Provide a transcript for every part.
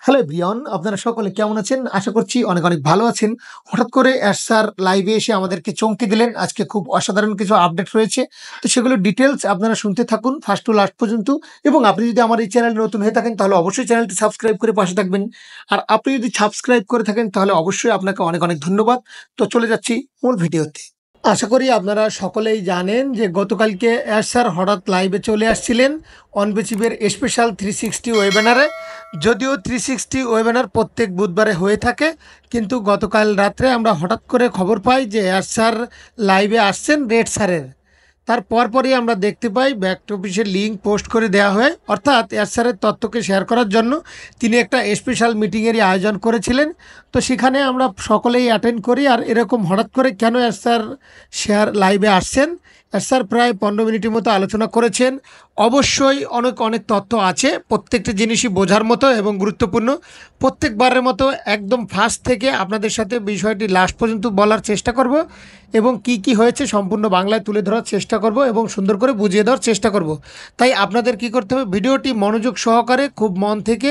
Hello everyone, আপনারা সকলে কেমন আছেন? আশা করছি অনেক অনেক ভালো আছেন। হঠাৎ করে স্যার লাইভে এসে আমাদেরকে চমকে দিলেন। আজকে খুব অসাধারণ কিছু আপডেট রয়েছে। তো সেগুলো ডিটেলস আপনারা শুনতে থাকুন ফার্স্ট টু লাস্ট পর্যন্ত। এবং আপনি যদি আমার এই চ্যানেলে নতুন হয়ে থাকেন তাহলে অবশ্যই চ্যানেলটি সাবস্ক্রাইব করে পাশে থাকবেন। আর আপনি যদি সাবস্ক্রাইব করে থাকেন তাহলে অবশ্যই আপনাকে অনেক অনেক ধন্যবাদ। তো চলে যাচ্ছি মূল ভিডিওতে। আশা করি আপনারা সকলেই জানেন যে গতকালকে স্যার হঠাৎ লাইভে চলে আসছিলেন অনবেচিভের স্পেশাল 360 ওয়েবিনারে। যদিও 360 ওয়েবিনার প্রত্যেক বুধবারে হয়ে থাকে, কিন্তু গতকাল রাত্রে আমরা হঠাৎ করে খবর পাই যে স্যার লাইভে আসছেন রেড স্যারের। তার পরপরই আমরা দেখতে পাই ব্যাক টু অফিসের লিঙ্ক পোস্ট করে দেওয়া হয়, অর্থাৎ স্যারের তথ্যকে শেয়ার করার জন্য তিনি একটা স্পেশাল মিটিংয়েরই আয়োজন করেছিলেন। তো সেখানে আমরা সকলেই অ্যাটেন্ড করি। আর এরকম হঠাৎ করে কেন স্যার লাইভে আসছেন? স্যার প্রায় 15 মিনিটের মতো আলোচনা করেছেন। অবশ্যই অনেক অনেক তথ্য আছে, প্রত্যেকটা জিনিসই বোঝার মতো এবং গুরুত্বপূর্ণ। প্রত্যেকবারের মতো একদম ফার্স্ট থেকে আপনাদের সাথে বিষয়টি লাস্ট পর্যন্ত বলার চেষ্টা করব এবং কি কি হয়েছে সম্পূর্ণ বাংলায় তুলে ধরার চেষ্টা করব এবং সুন্দর করে বুঝিয়ে দেওয়ার চেষ্টা করব। তাই আপনাদের কি করতে হবে, ভিডিওটি মনোযোগ সহকারে খুব মন থেকে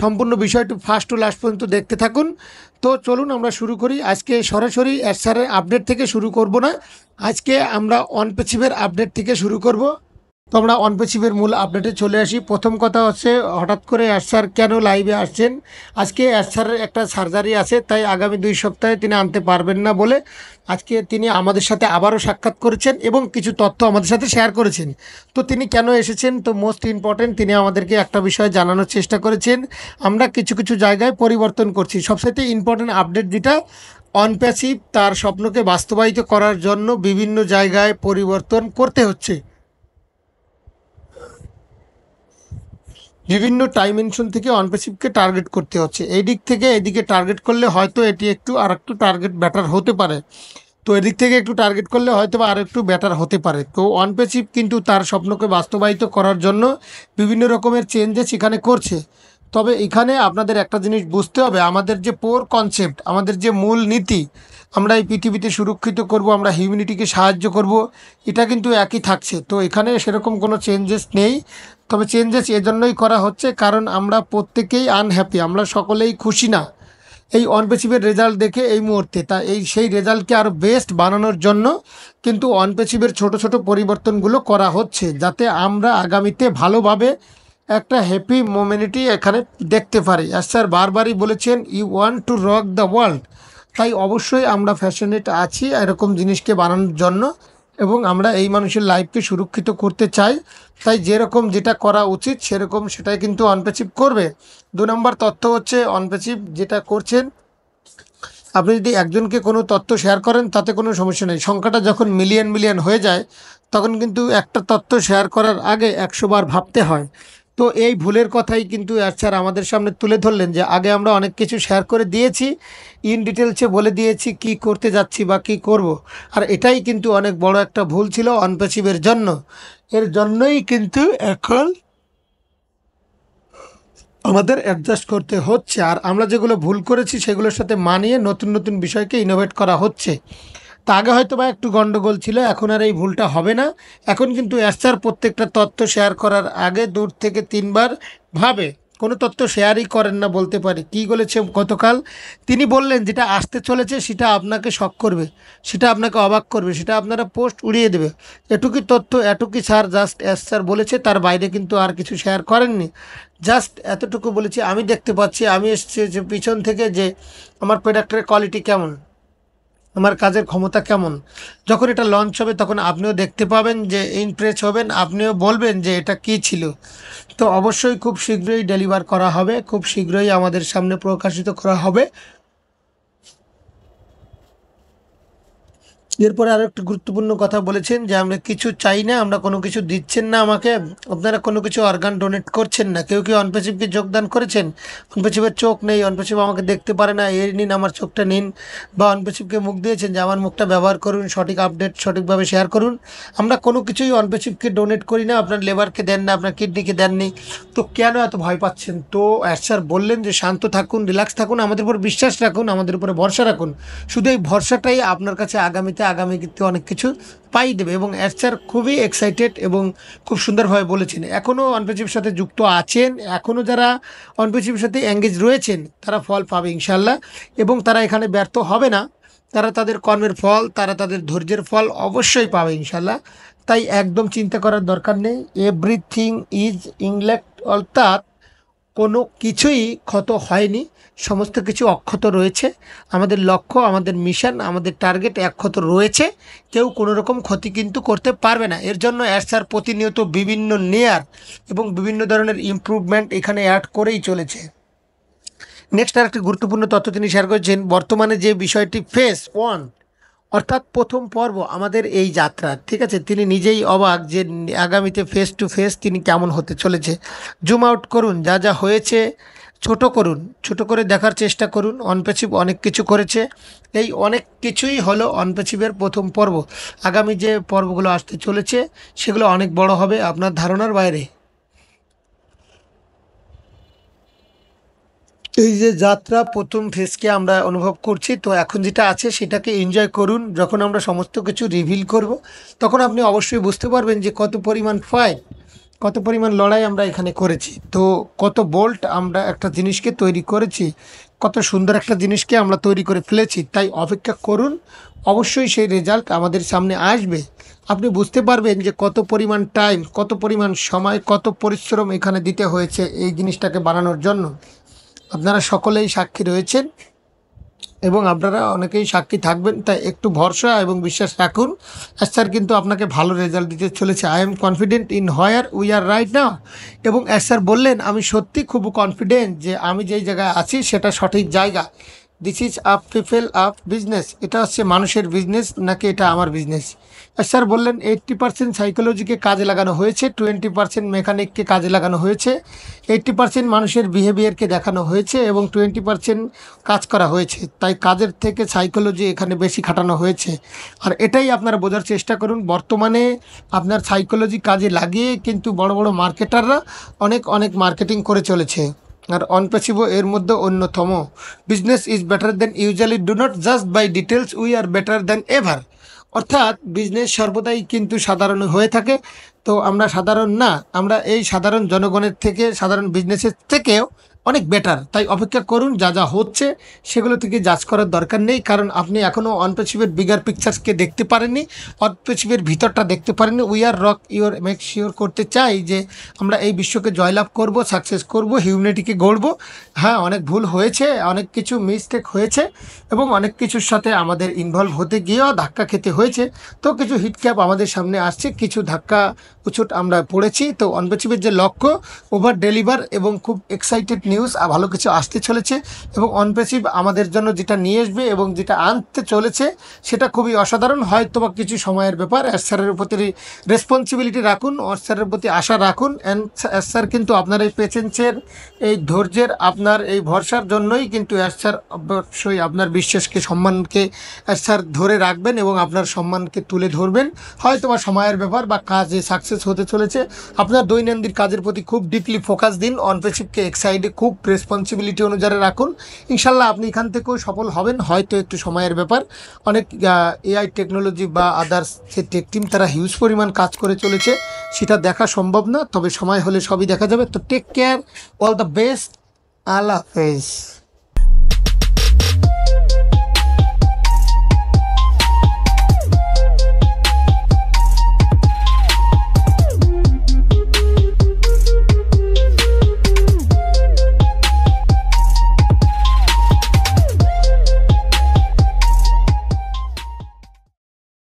সম্পূর্ণ বিষয়টি ফার্স্ট টু লাস্ট পর্যন্ত দেখতে থাকুন। তো চলুন আমরা শুরু করি। আজকে সরাসরি স্যারের আপডেট থেকে শুরু করব না, আজকে আমরা অনপেচিভের আপডেট থেকে শুরু করব। তো আমরা অনপেচিভের মূল আপডেটে চলে আসি। প্রথম কথা হচ্ছে, হঠাৎ করে স্যার কেন লাইভে আসছেন? আজকে স্যারের একটা সার্জারি আছে, তাই আগামী 2 সপ্তাহে তিনি আনতে পারবেন না বলে আজকে তিনি আমাদের সাথে আবারও সাক্ষাৎ করেছেন এবং কিছু তথ্য আমাদের সাথে শেয়ার করেছেন। তো তিনি কেন এসেছেন? তো মোস্ট ইম্পর্টেন্ট, তিনি আমাদেরকে একটা বিষয় জানানোর চেষ্টা করেছেন, আমরা কিছু কিছু জায়গায় পরিবর্তন করছি। সবচেয়ে ইম্পর্টেন্ট আপডেট যেটা, অনপ্যাসিভ তার স্বপ্নকে বাস্তবায়িত করার জন্য বিভিন্ন জায়গায় পরিবর্তন করতে হচ্ছে, বিভিন্ন ডাইমেনশন থেকে অনপ্যাসিভকে টার্গেট করতে হচ্ছে। এই দিক থেকে এদিকে টার্গেট করলে হয়তো এটি একটু টার্গেট ব্যাটার হতে পারে। তো এদিক থেকে একটু টার্গেট করলে হয়তো বা আর একটু বেটার হতে পারে। তো অনপ্যাসিভ কিন্তু তার স্বপ্নকে বাস্তবায়িত করার জন্য বিভিন্ন রকমের চেঞ্জেস এখানে করছে। তবে এখানে আপনাদের একটা জিনিস বুঝতে হবে, আমাদের যে পোর কনসেপ্ট, আমাদের যে মূল নীতি, আমরা এই পৃথিবীতে সুরক্ষিত করব, আমরা হিউম্যানিটিকে সাহায্য করব, এটা কিন্তু একই থাকছে। তো এখানে সেরকম কোনো চেঞ্জেস নেই। তবে চেঞ্জেস এজন্যই করা হচ্ছে কারণ আমরা প্রত্যেকেই আনহ্যাপি, আমরা সকলেই খুশি না এই অনপেচিভের রেজাল্ট দেখে এই মুহূর্তে। তা সেই রেজাল্টকে আরও বেস্ট বানানোর জন্য কিন্তু অনপেচিভের ছোট ছোট পরিবর্তনগুলো করা হচ্ছে, যাতে আমরা আগামীতে ভালোভাবে একটা হ্যাপি মোমেন্টি এখানে দেখতে পারি। স্যার বারবারই বলেছেন, you want to rock the world. তাই অবশ্যই আমরা ফ্যাশনেট আছি এরকম জিনিসকে বানানোর জন্য এবং আমরা এই মানুষের লাইফকে সুরক্ষিত করতে চাই। তাই যেরকম যেটা করা উচিত সেরকম সেটাই কিন্তু অনপ্যাসিভ করবে। 2 নম্বর তথ্য হচ্ছে, অনপ্যাসিভ যেটা করছেন, আপনি যদি একজনকে কোনো তথ্য শেয়ার করেন তাতে কোনো সমস্যা নেই। সংখ্যাটা যখন মিলিয়ন হয়ে যায় তখন কিন্তু একটা তথ্য শেয়ার করার আগে 100 বার ভাবতে হয়। তো এই ভুলের কথাই কিন্তু স্যার আমাদের সামনে তুলে ধরলেন, যে আগে আমরা অনেক কিছু শেয়ার করে দিয়েছি, ইন ডিটেলসে বলে দিয়েছি কি করতে যাচ্ছি বা কি করব। আর এটাই কিন্তু অনেক বড় একটা ভুল ছিল অনপ্যাসিভের জন্য। এর জন্যই কিন্তু এখন আমাদের অ্যাডজাস্ট করতে হচ্ছে। আর আমরা যেগুলো ভুল করেছি সেগুলোর সাথে মানিয়ে নতুন নতুন বিষয়কে ইনোভেট করা হচ্ছে। তা আগে হয়তো বা একটু গন্ডগোল ছিল, এখন আর এই ভুলটা হবে না। এখন কিন্তু স্যার প্রত্যেকটা তথ্য শেয়ার করার আগে 2 থেকে 3 বার ভাবে, কোনো তথ্য শেয়ারই করেন না বলতে পারি। কী বলেছে গতকাল? তিনি বললেন, যেটা আসতে চলেছে সেটা আপনাকে শক করবে, সেটা আপনাকে অবাক করবে, সেটা আপনারা পোস্ট উড়িয়ে দেবে। এটুকুই তথ্য, এটুকুই স্যার জাস্ট স্যার বলেছে, তার বাইরে কিন্তু আর কিছু শেয়ার করেননি। জাস্ট এতটুকু বলেছি, আমি দেখতে পাচ্ছি, আমি এসছি যে পিছন থেকে, যে আমার প্রোডাক্টের কোয়ালিটি কেমন, আমার কাজের ক্ষমতা কেমন। যখন এটা লঞ্চ হবে তখন আপনিও দেখতে পাবেন, যে ইমপ্রেস হবেন, আপনিও বলবেন যে এটা কী ছিল। তো অবশ্যই খুব শীঘ্রই ডেলিভার করা হবে, খুব শীঘ্রই আমাদের সামনে প্রকাশিত করা হবে। এরপরে আরও একটি গুরুত্বপূর্ণ কথা বলেছেন, যে আমরা কিছু চাই না, আমরা কোনো কিছু দিচ্ছেন না আমাকে, আপনারা কোনো কিছু অর্গান ডোনেট করছেন না। কেউ কেউ অনপ্যাসিভকে যোগদান করেছেন, অনপ্যাসিভের চোখ নেই, অনপ্যাসিভ আমাকে দেখতে পারে না, এই নিন আমার চোখটা নিন, বা অনপ্যাসিভকে মুখ দিয়েছেন যে আমার মুখটা ব্যবহার করুন, সঠিক আপডেট সঠিকভাবে শেয়ার করুন। আমরা কোনো কিছুই অনপ্যাসিভকে ডোনেট করি না, আপনার লেবারকে দেন না, আপনার কিডনিকে দেননি। তো কেন এত ভয় পাচ্ছেন? তো স্যার বললেন যে শান্ত থাকুন, রিল্যাক্স থাকুন, আমাদের উপর বিশ্বাস রাখুন, আমাদের উপরে ভরসা রাখুন। শুধু এই ভরসাটাই আপনার কাছে আগামীতে আগামীতে অনেক কিছু পাই দেবে। এবং স্যার খুবই এক্সাইটেড এবং খুব সুন্দরভাবে বলেছেন। এখনও অনপ্যাচিভের সাথে যুক্ত আছেন, এখনও যারা অনপ্যাচিভের সাথে এঙ্গেজ রয়েছেন তারা ফল পাবে ইনশাল্লাহ, এবং তারা এখানে ব্যর্থ হবে না। তারা তাদের কর্মের ফল, তারা তাদের ধৈর্যের ফল অবশ্যই পাবে ইনশাল্লাহ। তাই একদম চিন্তা করার দরকার নেই। এভরিথিং ইজ ইনলেক্ট, অর্থাৎ কোনো কিছুই ক্ষত হয়নি, সমস্ত কিছু অক্ষত রয়েছে। আমাদের লক্ষ্য, আমাদের মিশন, আমাদের টার্গেট অক্ষত রয়েছে। কেউ কোনো রকম ক্ষতি কিন্তু করতে পারবে না। এর জন্য স্যার প্রতিনিয়ত বিভিন্ন লেয়ার এবং বিভিন্ন ধরনের ইমপ্রুভমেন্ট এখানে অ্যাড করেই চলেছে। নেক্সট আর একটি গুরুত্বপূর্ণ তথ্য তিনি শেয়ার করেছেন, বর্তমানে যে বিষয়টি ফেস 1, অর্থাৎ প্রথম পর্ব আমাদের এই যাত্রার, ঠিক আছে, তিনি নিজেই অবাক যে আগামীতে ফেস টু ফেস তিনি কেমন হতে চলেছে। জুম আউট করুন, যা যা হয়েছে ছোট করুন, ছোট করে দেখার চেষ্টা করুন। অনপ্যাচিভ অনেক কিছু করেছে, এই অনেক কিছুই হলো অনপ্যাচিভের প্রথম পর্ব। আগামী যে পর্বগুলো আসতে চলেছে সেগুলো অনেক বড় হবে, আপনার ধারণার বাইরে। এই যে যাত্রা প্রথম ফেজকে আমরা অনুভব করছি, তো এখন যেটা আছে সেটাকে এনজয় করুন। যখন আমরা সমস্ত কিছু রিভিল করব তখন আপনি অবশ্যই বুঝতে পারবেন যে কত পরিমাণ ফাইট, কত পরিমাণ লড়াই আমরা এখানে করেছি, তো কত বোল্ট আমরা একটা জিনিসকে তৈরি করেছি, কত সুন্দর একটা জিনিসকে আমরা তৈরি করে ফেলেছি। তাই অপেক্ষা করুন, অবশ্যই সেই রেজাল্ট আমাদের সামনে আসবে। আপনি বুঝতে পারবেন যে কত পরিমাণ টাইম, কত পরিমাণ সময়, কত পরিশ্রম এখানে দিতে হয়েছে এই জিনিসটাকে বানানোর জন্য। আপনারা সকলেই সাক্ষী রয়েছেন এবং আপনারা অনেকেই সাক্ষী থাকবেন। তাই একটু ভরসা এবং বিশ্বাস রাখুন, স্যার কিন্তু আপনাকে ভালো রেজাল্ট দিতে চলেছে। I am confident in where we are right now. এবং স্যার বললেন, আমি সত্যি খুব কনফিডেন্ট যে আমি যেই জায়গায় আছি সেটা সঠিক জায়গা। This is a people up business, এটা হচ্ছে মানুষের বিজনেস, নাকি এটা আমার বিজনেস। স্যার বললেন 80% সাইকোলজিকে কাজে লাগানো হয়েছে, 20% মেকানিককে কাজে লাগানো হয়েছে, 80% মানুষের বিহেভিয়ারকে দেখানো হয়েছে এবং 20% কাজ করা হয়েছে। তাই কাজের থেকে সাইকোলজি এখানে বেশি খাটানো হয়েছে। আর এটাই আপনারা বোঝার চেষ্টা করুন, বর্তমানে আপনার সাইকোলজি কাজে লাগিয়ে কিন্তু বড় বড় মার্কেটাররা অনেক অনেক মার্কেটিং করে চলেছে। আর অনপ্যাচিভও এর মধ্যে অন্যতম। Business is better than usually, do not just buy details, we are better than ever. অর্থাৎ বিজনেস সর্বদাই কিন্তু সাধারণ হয়ে থাকে, তো আমরা সাধারণ না, আমরা এই সাধারণ জনগণের থেকে, সাধারণ বিজনেসের থেকেও অনেক বেটার। তাই অপেক্ষা করুন, যা যা হচ্ছে সেগুলো থেকে জাজ করার দরকার নেই, কারণ আপনি এখনও অনপ্যাচিভের বিগার পিকচার্সকে দেখতে পারেননি, অনপ্যাচিভের ভিতরটা দেখতে পারেননি। We are rock your make sure করতে চাই যে আমরা এই বিশ্বকে জয়লাভ করব, সাকসেস করব, হিউম্যানিটিকে গড়ব। হ্যাঁ, অনেক ভুল হয়েছে, অনেক কিছু মিস্টেক হয়েছে এবং অনেক কিছুর সাথে আমাদের ইনভলভ হতে গিয়েও ধাক্কা খেতে হয়েছে। তো কিছু হিটক্যাপ আমাদের সামনে আসছে, কিছু ধাক্কা উচুট আমরা পড়েছি। তো অনপ্যাচিভের যে লক্ষ্য, ওভার ডেলিভার, এবং খুব এক্সাইটেড নিউজ, ভালো কিছু আসতে চলেছে। এবং অনপ্যাচিভ আমাদের জন্য যেটা নিয়ে আসবে এবং যেটা আনতে চলেছে সেটা খুবই অসাধারণ। হয়তো বা কিছু সময়ের ব্যাপার। স্যারের প্রতি রেসপন্সিবিলিটি রাখুন, স্যারের প্রতি আশা রাখুন। অ্যান্ড স্যার কিন্তু আপনার এই পেশেন্সের, এই ধৈর্যের, আপনার এই ভরসার জন্যই কিন্তু স্যার অবশ্যই আপনার বিশ্বাসকে, সম্মানকে স্যার ধরে রাখবেন এবং আপনার সম্মানকে তুলে ধরবেন। হয়তো বা সময়ের ব্যাপার বা কাজে সাকসেস হতে চলেছে। আপনার দৈনন্দিন কাজের প্রতি খুব ডিপলি ফোকাস দিন, অনপ্যাচিভকে এক সাইডে খুব রেসপন্সিবিলিটি অনুযায়ী রাখুন। ইনশাল্লাহ আপনি এখান থেকেও সফল হবেন, হয়তো একটু সময়ের ব্যাপার। অনেক এআই টেকনোলজি বা আদার্স যে টেক টিম, তারা হিউজ পরিমাণ কাজ করে চলেছে, সেটা দেখা সম্ভব না, তবে সময় হলে সবই দেখা যাবে। তো take care, all the best, আল্লাহ হাফেজ।